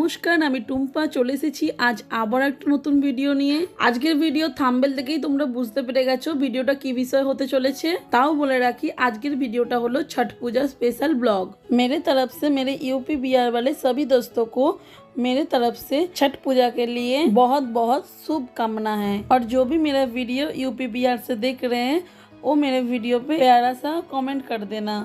নমস্কার, আমি টুম্পা চলে এসেছি আজ আবার একটা নতুন ভিডিও নিয়ে। আজকের ভিডিও থাম্বনেল দেখেই তোমরা বুঝতে পেরে গেছো ভিডিওটা কি বিষয় হতে চলেছে। তাও বলে রাখি, আজকের ভিডিওটা হলো छठ पूजा स्पेशल ब्लॉग। मेरे तरफ से मेरे यूपी बिहार वाले सभी दोस्तों को मेरे तरफ से छठ पूजा के लिए बहुत बहुत शुभकामना है। और जो भी मेरा वीडियो यूपी बिहार से देख रहे हैं वो मेरे वीडियो पे प्यारा सा कमेंट कर देना।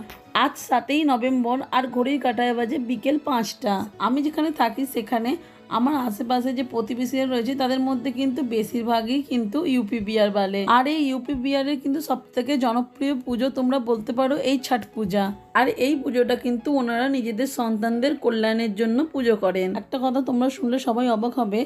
आज 7 নভেম্বর আর ঘড়ির কাঁটায় বাজে বিকেল 5টা। আমি যেখানে থাকি সেখানে আমার আশেপাশে যে প্রতিবেশীরা রয়েছে তাদের মধ্যে কিন্তু বেশিরভাগই কিন্তু ইউপি বিহার বালে। আর এই ইউপি বিহারের কিন্তু সবথেকে জনপ্রিয় পুজো তোমরা বলতে পারো এই ছট পূজা। আর এই পুজোটা কিন্তু ওনারা নিজেদের সন্তানদের কল্যাণের জন্য পুজো করেন। একটা কথা তোমরা শুনলে সবাই অবাক হবে,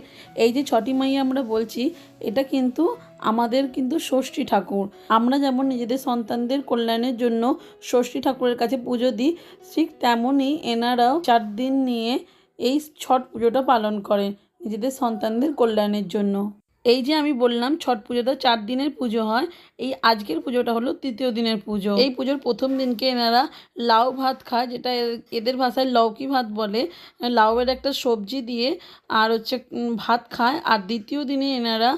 এই যে ছটি মাইয়া আমরা বলছি এটা কিন্তু আমাদের কিন্তু ষষ্ঠী ঠাকুর। আমরা যেমন নিজেদের সন্তানদের কল্যাণের জন্য ষষ্ঠী ঠাকুরের কাছে পুজো দিই, ঠিক তেমনই এনারাও 4 দিন নিয়ে এই ছট পুজোটা পালন করেন নিজেদের সন্তানদের কল্যাণের জন্য। এই যে আমি বললাম ছট পুজোটা 4 দিনের পুজো হয়, এই আজকের পুজোটা হলো 3য় দিনের পুজো। এই পুজোর প্রথম দিনকে এনারা লাউ ভাত খায়, যেটা এদের ভাষায় লৌকি ভাত বলে। লাউয়ের একটা সবজি দিয়ে আর ভাত খায়। আর দ্বিতীয় দিনে এনারা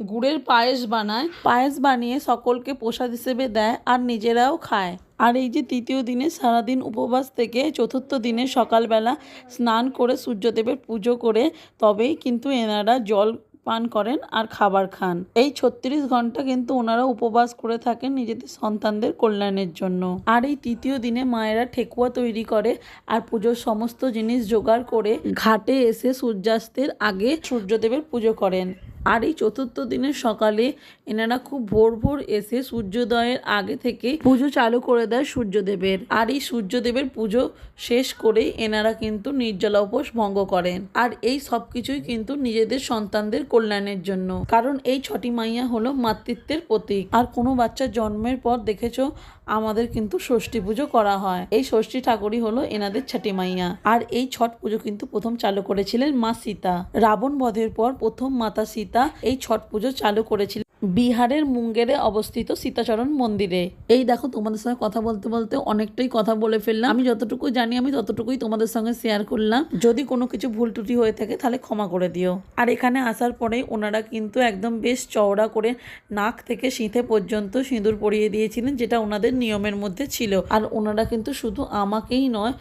গুড়ের পায়েস বানায়, পায়েস বানিয়ে সকলকে প্রসাদ হিসেবে দেয় আর নিজেরাও খায়। আর এই যে 3য় দিনে সারাদিন উপবাস থেকে 4র্থ দিনে সকালবেলা স্নান করে সূর্যদেবের পুজো করে তবেই কিন্তু এনারা জল পান করেন আর খাবার খান। এই 36 ঘন্টা কিন্তু ওনারা উপবাস করে থাকেন নিজেদের সন্তানদের কল্যাণের জন্য। আর এই 3য় দিনে মায়েরা ঠেকুয়া তৈরি করে আর পুজোর সমস্ত জিনিস জোগাড় করে ঘাটে এসে সূর্যাস্তের আগে সূর্যদেবের পুজো করেন। আর এই 4র্থ দিনের সকালে এনারা খুব ভোর ভোর এসে সূর্যোদয়ের আগে থেকে পুজো চালু করে দেয় সূর্যদেবের। আর এই সূর্যদেবের পুজো শেষ করেই এনারা কিন্তু নির্জলা উপোস ভঙ্গ করেন। আর এই সব কিছুই কিন্তু নিজেদের সন্তানদের কল্যাণের জন্য, কারণ এই ছটি মাইয়া হলো মাতৃত্বের প্রতীক। আর কোনো বাচ্চা জন্মের পর দেখেছো আমাদের কিন্তু ষষ্ঠী পুজো করা হয়, এই ষষ্ঠী ঠাকুরই হলো এনাদের ছটি মাইয়া। আর এই ছট পুজো কিন্তু প্রথম চালু করেছিলেন মা সীতা। রাবণ বধের পর প্রথম মাতা সীতা এই ছট পুজো চালু করেছিলেন বিহারের মুঙ্গেরে অবস্থিত সীতাচরণ মন্দিরে। এই দেখো তোমাদের সঙ্গে কথা বলতে বলতে অনেকটাই কথা বলে ফেললাম। আমি যতটুকু জানি আমি ততটুকুই তোমাদের সঙ্গে শেয়ার করলাম। যদি কোনো কিছু ভুল ত্রুটি হয়ে থাকে তাহলে ক্ষমা করে দিও। আর এখানে আসার পরেই ওনারা কিন্তু একদম বেশ চওড়া করে নাক থেকে সিঁথে পর্যন্ত সিঁদুর পরিয়ে দিয়েছিলেন, যেটা ওনাদের নিয়মের মধ্যে ছিল। আর ওনারা কিন্তু শুধু আমাকেই নয়,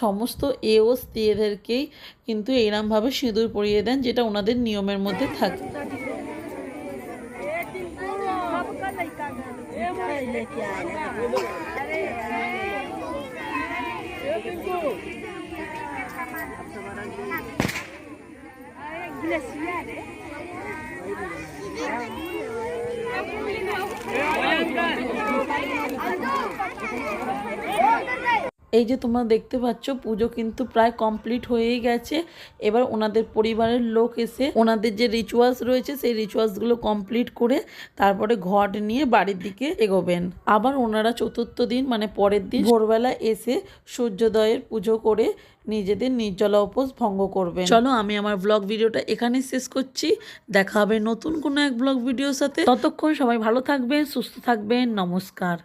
সমস্ত এও স্ত্রীদেরকেই কিন্তু এইরকমভাবে সিঁদুর পরিয়ে দেন, যেটা ওনাদের নিয়মের মধ্যে থাকে। এই যে তোমরা দেখতে পাচ্ছ পুজো কিন্তু প্রায় কমপ্লিট হয়েই গেছে। এবার ওনাদের পরিবারের লোক এসে ওনাদের যে রিচুয়ালস রয়েছে সেই রিচুয়ালসগুলো কমপ্লিট করে তারপরে ঘট নিয়ে বাড়ির দিকে এগোবেন। আবার ওনারা 4র্থ দিন মানে পরের দিন ভোরবেলা এসে সূর্যোদয়ের পুজো করে নিজেদের নির্জলা উপোস ভঙ্গ করবেন। চলো আমি আমার ব্লগ ভিডিওটা এখানেই শেষ করছি। দেখা হবে নতুন কোনো এক ব্লগ ভিডিওর সাথে। ততক্ষণ সবাই ভালো থাকবেন, সুস্থ থাকবেন। নমস্কার।